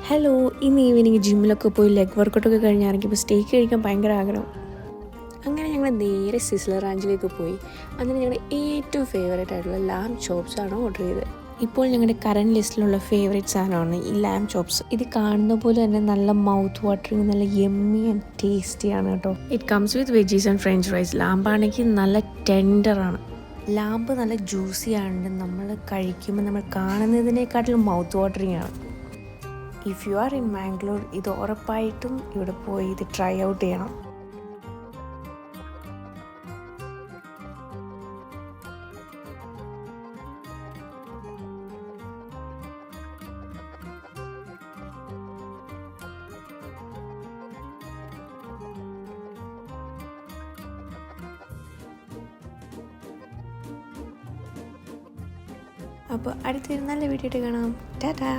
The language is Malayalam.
ഹലോ, ഇന്ന് ഈവനിങ് ജിമ്മിലൊക്കെ പോയി ലെഗ് വർക്കൗട്ടൊക്കെ കഴിഞ്ഞിറങ്ങിയപ്പോൾ സ്റ്റേക്ക് കഴിക്കാൻ ഭയങ്കര ആഗ്രഹം. അങ്ങനെ ഞങ്ങൾ നേരെ സിസ്ലർ റാഞ്ചിലേക്ക് പോയി. അങ്ങനെ ഞങ്ങളുടെ ഏറ്റവും ഫേവറേറ്റ് ആയിട്ടുള്ള ലാം ചോപ്സാണ് ഓർഡർ ചെയ്തത്. ഇപ്പോൾ ഞങ്ങളുടെ കറൻറ്റ് ലിസ്റ്റിലുള്ള ഫേവറേറ്റ് സാധനമാണ് ഈ ലാം ചോപ്സ്. ഇത് കാണുന്ന പോലെ തന്നെ നല്ല മൗത്ത് വാട്ടറിങ്, നല്ല യമ്മി ആൻഡ് ടേസ്റ്റിയാണ് കേട്ടോ. It comes with veggies and French fries. ലാമ്പാണെങ്കിൽ നല്ല ടെൻഡറാണ്. ലാമ്പ് നല്ല ജ്യൂസി ആണ്. നമ്മൾ കഴിക്കുമ്പോൾ നമ്മൾ കാണുന്നതിനേക്കാട്ടിലും മൗത്ത് വാട്ടറിങ് ആണ്. If you are in Mangalore, ഇത് ഉറപ്പായിട്ടും ഇവിടെ പോയി ഇത് ട്രൈ ഔട്ട് ചെയ്യണം. അപ്പോൾ അടുത്തൊരു നല്ല വീഡിയോ ആയിട്ട് കാണാം. ടാറ്റാ.